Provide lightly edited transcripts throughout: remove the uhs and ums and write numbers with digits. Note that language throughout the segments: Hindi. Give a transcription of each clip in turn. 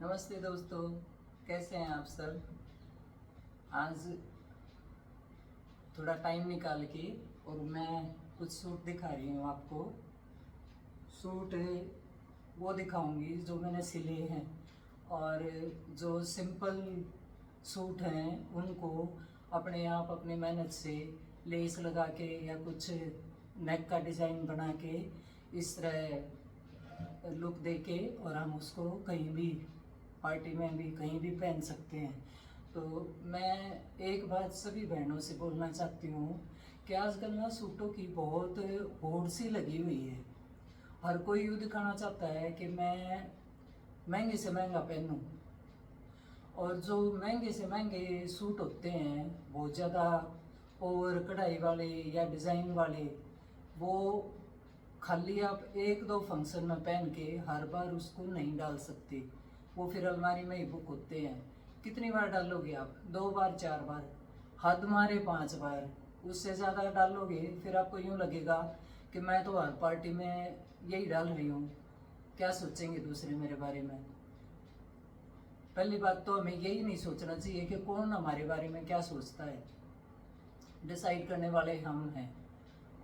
नमस्ते दोस्तों, कैसे हैं आप सब। आज थोड़ा टाइम निकाल के और मैं कुछ सूट दिखा रही हूँ आपको। सूट वो दिखाऊंगी जो मैंने सिले हैं, और जो सिंपल सूट हैं उनको अपने आप अपनी मेहनत से लेस लगा के या कुछ नेक का डिज़ाइन बना के इस तरह लुक दे के और हम उसको कहीं भी पार्टी में भी कहीं भी पहन सकते हैं। तो मैं एक बात सभी बहनों से बोलना चाहती हूँ कि आजकल ना सूटों की बहुत होड़ सी लगी हुई है। हर कोई यूँ दिखाना चाहता है कि मैं महंगे से महंगा पहनूं, और जो महंगे से महंगे सूट होते हैं बहुत ज़्यादा ओवर कढ़ाई वाले या डिज़ाइन वाले, वो खाली आप एक दो फंक्शन में पहन के हर बार उसको नहीं डाल सकते। वो फिर अलमारी में ही बुक होते हैं। कितनी बार डालोगे आप? 2 बार 4 बार, हद मारे 5 बार। उससे ज़्यादा डालोगे फिर आपको यूँ लगेगा कि मैं तो हर पार्टी में यही डाल रही हूँ, क्या सोचेंगे दूसरे मेरे बारे में। पहली बात तो हमें यही नहीं सोचना चाहिए कि कौन हमारे बारे में क्या सोचता है, डिसाइड करने वाले हम हैं।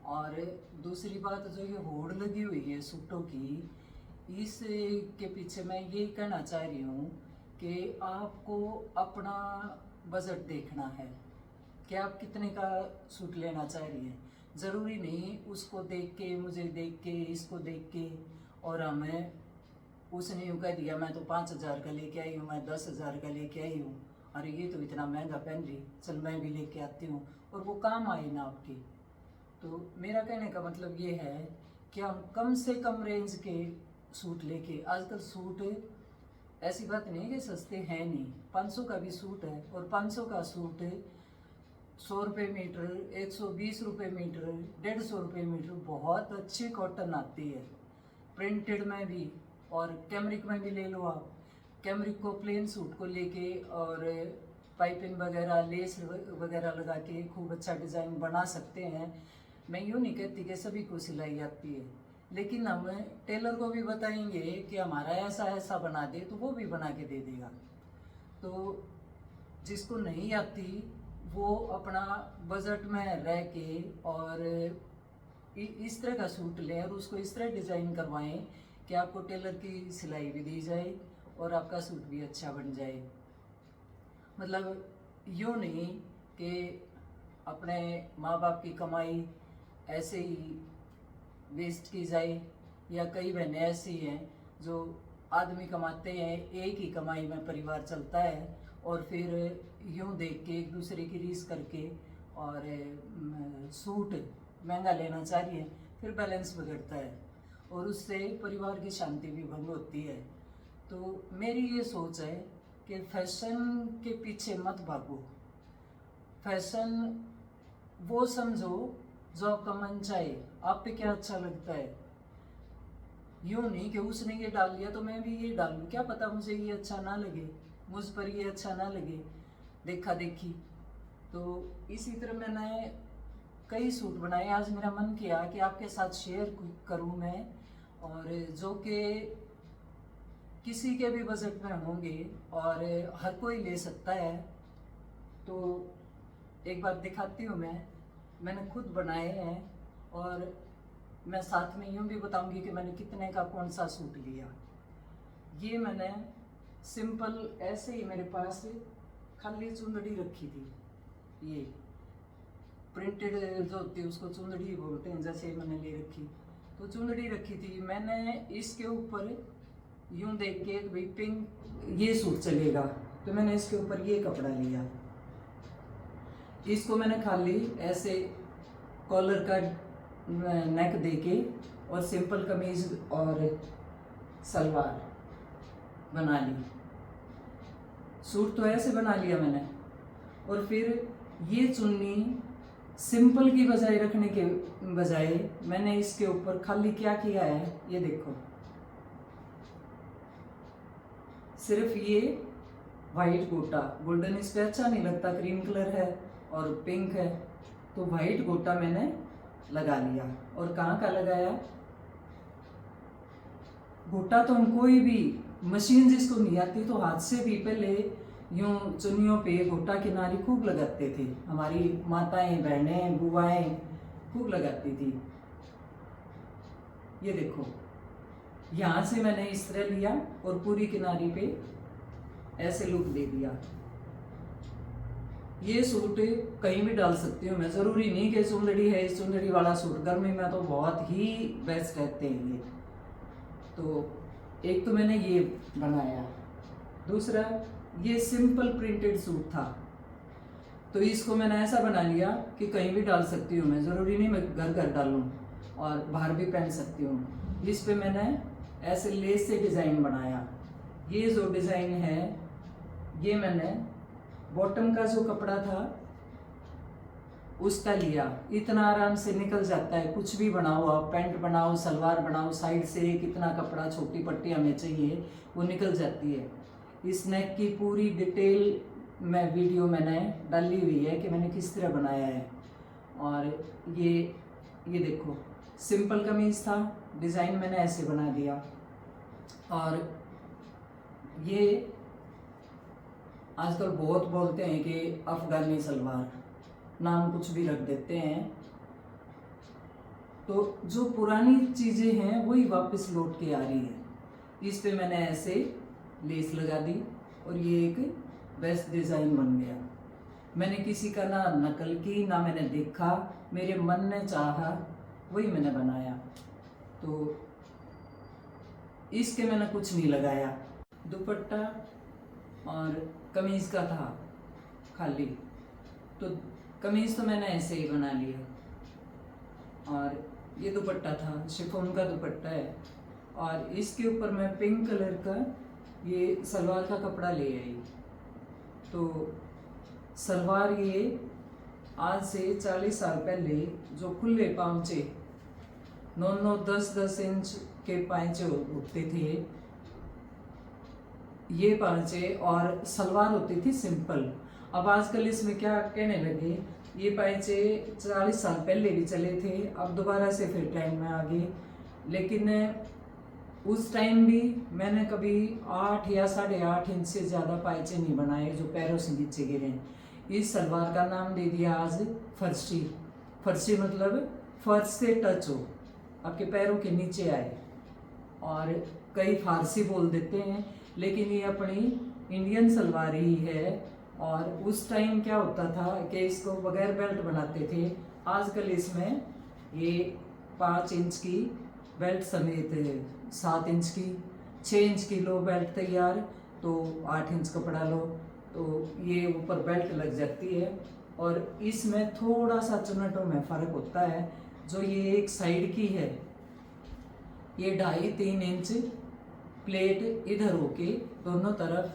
और दूसरी बात, जो ये होड़ लगी हुई है सूटों की, इस के पीछे मैं यही कहना चाह रही हूँ कि आपको अपना बजट देखना है कि आप कितने का सूट लेना चाह रही हैं। ज़रूरी नहीं उसको देख के, मुझे देख के, इसको देख के और हमें उसने यूँ कह दिया मैं तो 5,000 का लेके आई हूँ, मैं 10,000 का लेके आई हूँ, अरे ये तो इतना महंगा पहन रही, चल मैं भी लेके आती हूँ, और वो काम आए ना आपकी। तो मेरा कहने का मतलब ये है कि हम कम से कम रेंज के सूट लेके, आजकल सूट ऐसी बात नहीं कि सस्ते हैं नहीं, 500 का भी सूट है, और 500 का सूट 100 रुपये मीटर, 120 रुपये मीटर, 150 रुपये मीटर बहुत अच्छी कॉटन आती है, प्रिंटेड में भी। और कैमरिक में भी ले लो आप। कैमरिक को प्लेन सूट को लेके और पाइपिंग वगैरह, लेस वगैरह लगा के खूब अच्छा डिज़ाइन बना सकते हैं। मैं यूँ नहीं कहती कि सभी को सिलाई आती है, लेकिन हम टेलर को भी बताएंगे कि हमारा ऐसा ऐसा बना दे तो वो भी बना के दे देगा। तो जिसको नहीं आती वो अपना बजट में रह के और इस तरह का सूट लें और उसको इस तरह डिज़ाइन करवाएं कि आपको टेलर की सिलाई भी दी जाए और आपका सूट भी अच्छा बन जाए। मतलब यूँ नहीं कि अपने माँ बाप की कमाई ऐसे ही वेस्ट की जाए, या कई बहनें ऐसी हैं जो आदमी कमाते हैं, एक ही कमाई में परिवार चलता है, और फिर यूँ देख के एक दूसरे की रीस करके और सूट महंगा लेना चाह रही है, फिर बैलेंस बिगड़ता है और उससे परिवार की शांति भी भंग होती है। तो मेरी ये सोच है कि फैशन के पीछे मत भागो। फैशन वो समझो जो आपका मन चाहे, आप पे क्या अच्छा लगता है। यूँ नहीं कि उसने ये डाल लिया तो मैं भी ये डाल लूँ, क्या पता मुझे ये अच्छा ना लगे, मुझ पर ये अच्छा ना लगे, देखा देखी। तो इसी तरह मैंने कई सूट बनाए। आज मेरा मन किया कि आपके साथ शेयर करूँ मैं, और जो कि किसी के भी बजट में होंगे और हर कोई ले सकता है। तो एक बार दिखाती हूँ मैंने खुद बनाए हैं, और मैं साथ में यूँ भी बताऊंगी कि मैंने कितने का कौन सा सूट लिया। ये मैंने सिंपल ऐसे ही, मेरे पास खाली चुंदड़ी रखी थी, ये प्रिंटेड जो होती है उसको चुंदड़ी बोलते हैं, जैसे मैंने ले रखी, तो चुंदड़ी रखी थी मैंने। इसके ऊपर यूँ देख के भाई पिंक ये सूट चलेगा, तो मैंने इसके ऊपर ये कपड़ा लिया। इसको मैंने खाली ऐसे कॉलर का नेक देके और सिंपल कमीज और सलवार बना ली। सूट तो ऐसे बना लिया मैंने, और फिर ये चुन्नी सिंपल की बजाय रखने के बजाय मैंने इसके ऊपर खाली क्या किया है, ये देखो, सिर्फ ये वाइट गोटा, गोल्डन इस पे अच्छा नहीं लगता, क्रीम कलर है और पिंक है, तो वाइट गोटा मैंने लगा लिया। और कहाँ का लगाया? गोटा तो हम कोई भी मशीन जिसको नहीं आती तो हाथ से भी पहले यूं चुन्नियों पे गोटा किनारी खूब लगाते थे, हमारी माताएं बहनें बुआएं खूब लगाती थी। ये देखो, यहाँ से मैंने इस तरह लिया और पूरी किनारी पे ऐसे लुक दे दिया। ये सूट कहीं भी डाल सकती हूँ मैं, ज़रूरी नहीं कि चुंदड़ी है, इस चुंदड़ी वाला सूट गर्मी में तो बहुत ही बेस्ट रहते हैं ये। तो एक तो मैंने ये बनाया, दूसरा ये सिंपल प्रिंटेड सूट था, तो इसको मैंने ऐसा बना लिया कि कहीं भी डाल सकती हूँ मैं, ज़रूरी नहीं मैं घर घर डालूँ और बाहर भी पहन सकती हूँ। इस पे मैंने ऐसे लेस से डिज़ाइन बनाया। ये जो डिज़ाइन है ये मैंने बॉटम का जो कपड़ा था उसका लिया, इतना आराम से निकल जाता है। कुछ भी बनाओ आप, पैंट बनाओ, सलवार बनाओ, साइड से कितना कपड़ा, छोटी पट्टी हमें चाहिए वो निकल जाती है। इस नेक की पूरी डिटेल में वीडियो मैंने डाली हुई है कि मैंने किस तरह बनाया है। और ये देखो, सिंपल कमीज था, डिज़ाइन मैंने ऐसे बना दिया। और ये आजकल बहुत बोलते हैं कि अफ़गानी सलवार, नाम कुछ भी रख देते हैं, तो जो पुरानी चीज़ें हैं वही वापस लौट के आ रही है। इस पे मैंने ऐसे लेस लगा दी और ये एक बेस्ट डिज़ाइन बन गया। मैंने किसी का ना नकल की, ना मैंने देखा, मेरे मन ने चाहा वही मैंने बनाया। तो इसके मैंने कुछ नहीं लगाया। दुपट्टा और कमीज़ का था खाली, तो कमीज़ तो मैंने ऐसे ही बना लिया। और ये दुपट्टा था, शिफॉन का दुपट्टा है, और इसके ऊपर मैं पिंक कलर का ये सलवार का कपड़ा ले आई। तो सलवार ये आज से 40 साल पहले जो खुले पांचे 9-9, 10-10 इंच के पांचे होते थे, ये पांचे, और सलवार होती थी सिंपल। अब आजकल इसमें क्या कहने लगे, ये पांचे 40 साल पहले भी चले थे, अब दोबारा से फिर ट्रेंड में आ गए। लेकिन उस टाइम भी मैंने कभी 8 या 8.5 इंच से ज़्यादा पायचे नहीं बनाए जो पैरों से नीचे गिरे। इस सलवार का नाम दे दिया आज फर्शी। फर्शी मतलब फर्श से टच हो, आपके पैरों के नीचे आए। और कई फारसी बोल देते हैं, लेकिन ये अपनी इंडियन सलवार ही है। और उस टाइम क्या होता था कि इसको बगैर बेल्ट बनाते थे। आजकल इसमें ये 5 इंच की बेल्ट समेत 7 इंच की, 6 इंच की लो बेल्ट तैयार, तो 8 इंच कपड़ा लो तो ये ऊपर बेल्ट लग जाती है। और इसमें थोड़ा सा चुन्नटों में फ़र्क होता है। जो ये एक साइड की है ये 2.5-3 इंच प्लेट इधर होके दोनों तरफ,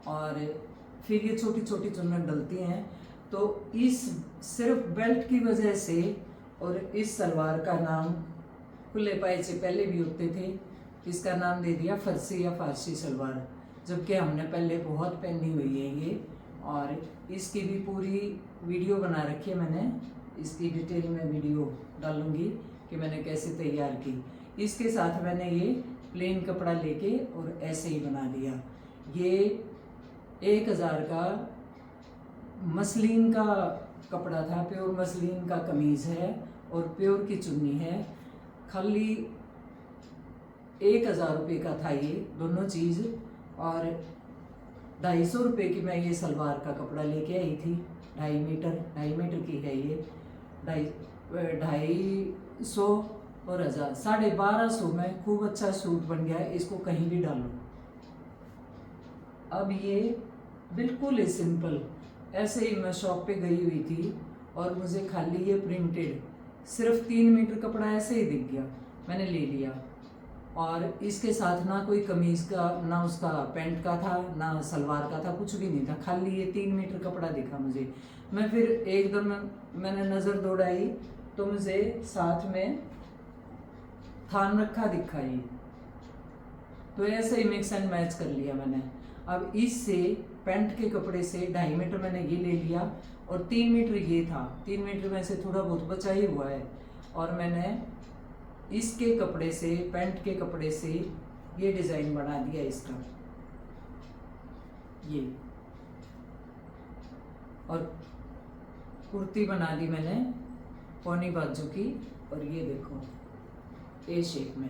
और फिर ये छोटी छोटी चुन्नट डलती हैं। तो इस सिर्फ बेल्ट की वजह से, और इस सलवार का नाम खुले पायचे पहले भी होते थे, इसका नाम दे दिया फरसी या फारसी सलवार, जबकि हमने पहले बहुत पहनी हुई है ये। और इसकी भी पूरी वीडियो बना रखी है मैंने, इसकी डिटेल में वीडियो डालूंगी कि मैंने कैसे तैयार की। इसके साथ मैंने ये प्लेन कपड़ा लेके और ऐसे ही बना दिया। ये 1000 का मसलिन का कपड़ा था, प्योर मसलिन का कमीज़ है और प्योर की चुन्नी है। खाली 1000 रुपये का था ये दोनों चीज़। और 250 रुपये की मैं ये सलवार का कपड़ा लेके आई थी। 2.5 मीटर की है ये। 250 और 1000, 1250 में खूब अच्छा सूट बन गया। इसको कहीं भी डालो। अब ये बिल्कुल ही सिंपल, ऐसे ही मैं शॉप पे गई हुई थी और मुझे खाली ये प्रिंटेड सिर्फ 3 मीटर कपड़ा ऐसे ही दिख गया, मैंने ले लिया। और इसके साथ ना कोई कमीज़ का, ना उसका पैंट का था, ना सलवार का था, कुछ भी नहीं था, खाली ये 3 मीटर कपड़ा दिखा मुझे। मैं फिर एकदम मैंने नज़र दौड़ाई तो मुझे साथ में थान रखा दिखा ये, तो ऐसे ही मिक्स एंड मैच कर लिया मैंने। अब इससे पैंट के कपड़े से 2.5 मीटर मैंने ये ले लिया और 3 मीटर ये था। 3 मीटर में से थोड़ा बहुत बचा ही हुआ है। और मैंने इसके कपड़े से, पैंट के कपड़े से ये डिज़ाइन बना दिया इसका, ये, और कुर्ती बना दी मैंने पौनी बाजू की, और ये देखो ए शेप में,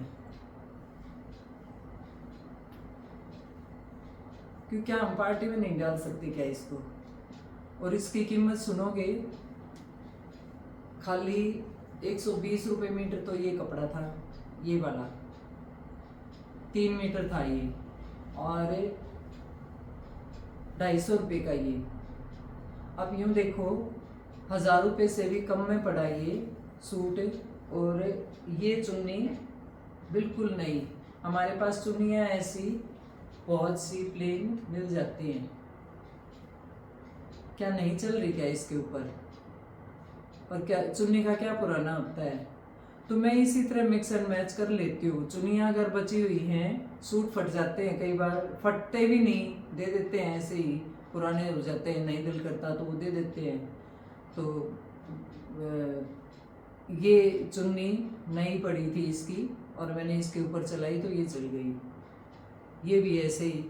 क्योंकि हम पार्टी में नहीं डाल सकते क्या इसको। और इसकी कीमत सुनोगे, खाली 120 रुपये मीटर तो ये कपड़ा था, ये वाला 3 मीटर था ये, और 250 रुपये का ये। अब यूँ देखो 1000 रुपये से भी कम में पड़ा ये सूट। और ये चुन्नी बिल्कुल नई, हमारे पास चुन्नियाँ ऐसी बहुत सी प्लेन मिल जाती हैं, क्या नहीं चल रही क्या इसके ऊपर, और क्या चुन्नी का क्या पुराना होता है। तो मैं इसी तरह मिक्स एंड मैच कर लेती हूँ। चुन्नियाँ अगर बची हुई हैं, सूट फट जाते हैं, कई बार फटते भी नहीं, दे देते हैं ऐसे ही, पुराने हो जाते हैं, नहीं दिल करता तो वो दे देते हैं। तो ये चुन्नी नई पड़ी थी इसकी, और मैंने इसके ऊपर चलाई तो ये चल गई। ये भी ऐसे ही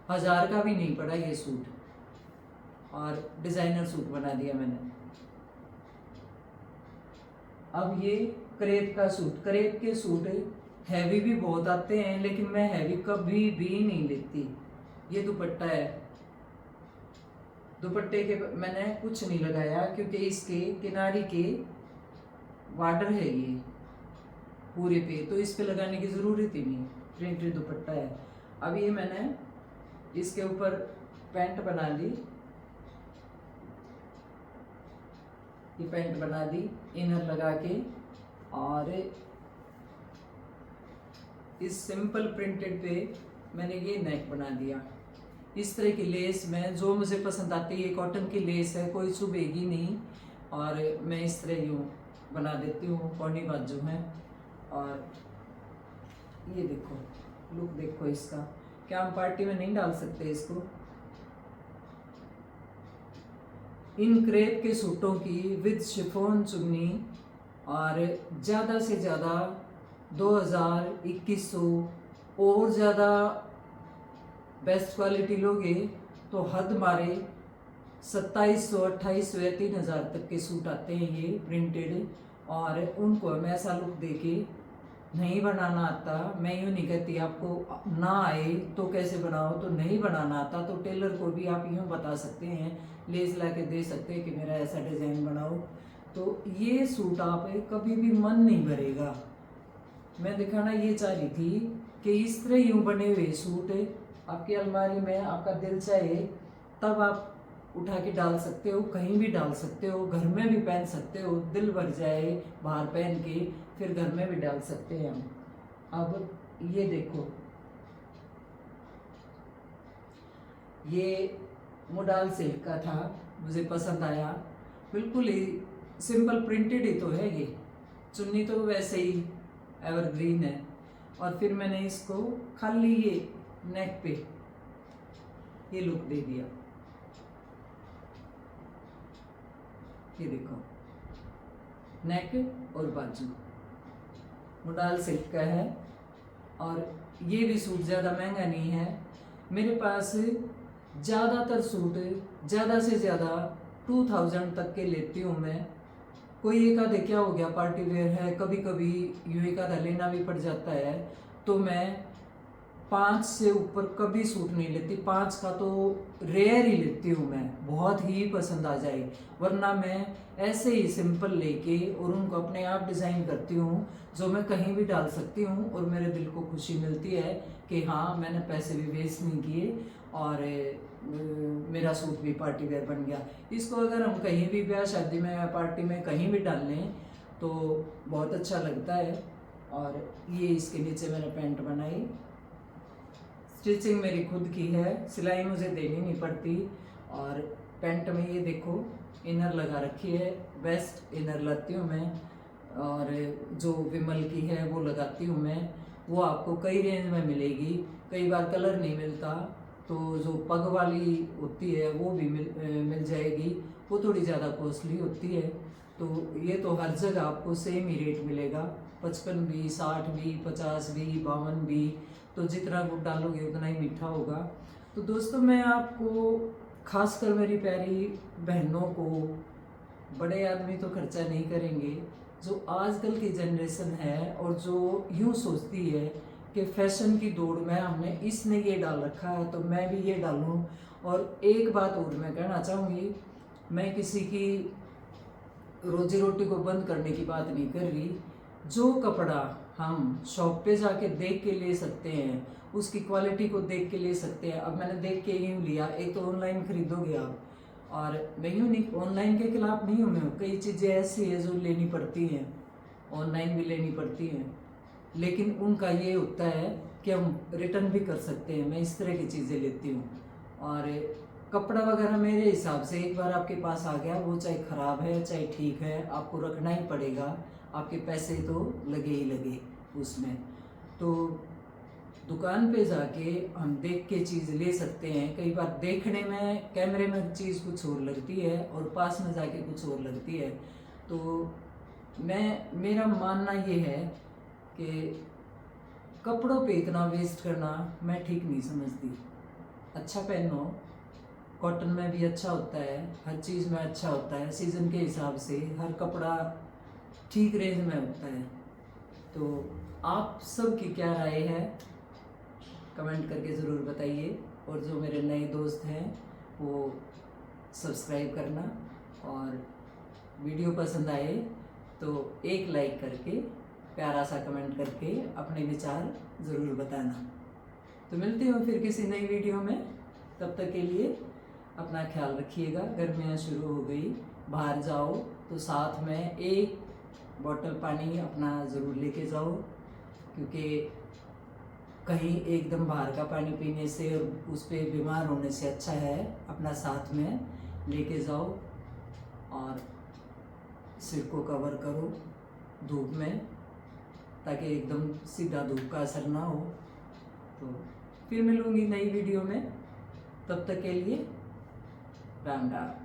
1000 का भी नहीं पड़ा ये सूट, और डिज़ाइनर सूट बना दिया मैंने। अब ये क्रेप का सूट, क्रेप के सूट हैवी भी बहुत आते हैं, लेकिन मैं हैवी कभी भी नहीं लेती। ये दुपट्टा है, दुपट्टे के मैंने कुछ नहीं लगाया, क्योंकि इसके किनारे के बॉर्डर है ये पूरे पे, तो इस पे लगाने की ज़रूरत ही नहीं, प्रिंटेड दुपट्टा है। अब ये मैंने इसके ऊपर पैंट बना ली, ये पैंट बना दी इनर लगा के, और इस सिंपल प्रिंटेड पे मैंने ये नेक बना दिया। इस तरह की लेस में जो मुझे पसंद आती है, कॉटन की लेस है, कोई चुभेगी नहीं, और मैं इस तरह यूँ बना देती हूँ, पौनी बाजू में। और ये देखो लुक देखो इसका, क्या हम पार्टी में नहीं डाल सकते इसको। इन क्रेप के सूटों की विद शिफॉन चुन्नी, और ज़्यादा से ज़्यादा 2000, 2100, और ज़्यादा बेस्ट क्वालिटी लोगे तो हद मारे 2700, 2800 या 3000 तक के सूट आते हैं ये प्रिंटेड। और उनको हम ऐसा लुक देके नहीं बनाना आता, मैं यूँ नहीं कहती आपको ना आए तो कैसे बनाओ, तो नहीं बनाना आता तो टेलर को भी आप यूँ बता सकते हैं, लेस ला के दे सकते हैं कि मेरा ऐसा डिज़ाइन बनाओ। तो ये सूट आप कभी भी मन नहीं भरेगा। मैं दिखाना ये चाह रही थी कि इस तरह यूँ बने हुए सूट आपकी अलमारी में, आपका दिल चाहे तब आप उठा के डाल सकते हो, कहीं भी डाल सकते हो, घर में भी पहन सकते हो, दिल भर जाए बाहर पहन के, फिर घर में भी डाल सकते हैं हम। अब ये देखो, ये मोडाल सिल्क का था, मुझे पसंद आया, बिल्कुल ही सिंपल प्रिंटेड ही तो है ये, चुन्नी तो वैसे ही एवरग्रीन है। और फिर मैंने इसको खाली ये नेक पे ये लुक दे दिया, ये देखो नेक और बाजू मोडाल सिल्क का है। और ये भी सूट ज़्यादा महंगा नहीं है, मेरे पास ज़्यादातर सूट ज़्यादा से ज़्यादा 2000 तक के लेती हूँ मैं। कोई एक आधे क्या हो गया पार्टी वेयर है, कभी कभी यूँ एक आधा लेना भी पड़ जाता है, तो मैं 5 से ऊपर कभी सूट नहीं लेती। 5 का तो रेयर ही लेती हूँ मैं, बहुत ही पसंद आ जाए, वरना मैं ऐसे ही सिंपल लेके और उनको अपने आप डिज़ाइन करती हूँ, जो मैं कहीं भी डाल सकती हूँ, और मेरे दिल को खुशी मिलती है कि हाँ मैंने पैसे भी वेस्ट नहीं किए और मेरा सूट भी पार्टी वेयर बन गया। इसको अगर हम कहीं भी ब्याह शादी में या पार्टी में कहीं भी डाल लें तो बहुत अच्छा लगता है। और ये इसके नीचे मैंने पैंट बनाई, स्टिचिंग मेरी खुद की है, सिलाई मुझे देनी नहीं पड़ती। और पैंट में ये देखो इनर लगा रखी है, बेस्ट इनर लाती हूँ मैं, और जो विमल की है वो लगाती हूँ मैं, वो आपको कई रेंज में मिलेगी। कई बार कलर नहीं मिलता तो जो पग वाली होती है वो भी मिल जाएगी, वो थोड़ी ज़्यादा कॉस्टली होती है। तो ये तो हर जगह आपको सेम ही रेट मिलेगा, 55 भी, 60 भी, 50 भी, 52 भी, तो जितना गुड़ डालोगे उतना ही मीठा होगा। तो दोस्तों मैं आपको, खासकर मेरी प्यारी बहनों को, बड़े आदमी तो खर्चा नहीं करेंगे, जो आजकल की जनरेशन है और जो यूँ सोचती है कि फैशन की दौड़ में हमने इसने ये डाल रखा है तो मैं भी ये डालूं। और एक बात और मैं कहना चाहूँगी, मैं किसी की रोजी रोटी को बंद करने की बात नहीं कर रही। जो कपड़ा हम शॉप पे जाके देख के ले सकते हैं, उसकी क्वालिटी को देख के ले सकते हैं। अब मैंने देख के यूँ लिया, एक तो ऑनलाइन खरीदोगे आप, और मैं यूँ नहीं, ऑनलाइन के खिलाफ नहीं हूँ मैं, कई चीज़ें ऐसी है जो लेनी पड़ती हैं, ऑनलाइन भी लेनी पड़ती हैं, लेकिन उनका ये होता है कि हम रिटर्न भी कर सकते हैं। मैं इस तरह की चीज़ें लेती हूँ। और कपड़ा वगैरह मेरे हिसाब से एक बार आपके पास आ गया, वो चाहे ख़राब है चाहे ठीक है, आपको रखना ही पड़ेगा, आपके पैसे तो लगे ही लगे उसमें। तो दुकान पे जाके हम देख के चीज़ ले सकते हैं। कई बार देखने में कैमरे में चीज़ कुछ और लगती है और पास में जाके कुछ और लगती है। तो मेरा मानना ये है कि कपड़ों पे इतना वेस्ट करना मैं ठीक नहीं समझती। अच्छा पहनो, कॉटन में भी अच्छा होता है, हर चीज़ में अच्छा होता है, सीज़न के हिसाब से हर कपड़ा ठीक रेंज में होता है। तो आप सब की क्या राय है कमेंट करके ज़रूर बताइए। और जो मेरे नए दोस्त हैं वो सब्सक्राइब करना, और वीडियो पसंद आए तो एक लाइक करके, प्यारा सा कमेंट करके अपने विचार ज़रूर बताना। तो मिलते हो फिर किसी नई वीडियो में, तब तक के लिए अपना ख्याल रखिएगा। गर्मियाँ शुरू हो गई, बाहर जाओ तो साथ में एक बॉटल पानी अपना ज़रूर लेके जाओ, क्योंकि कहीं एकदम बाहर का पानी पीने से और उस पर बीमार होने से अच्छा है अपना साथ में लेके जाओ। और सिर को कवर करो धूप में, ताकि एकदम सीधा धूप का असर ना हो। तो फिर मिलूँगी नई वीडियो में, तब तक के लिए राम राम।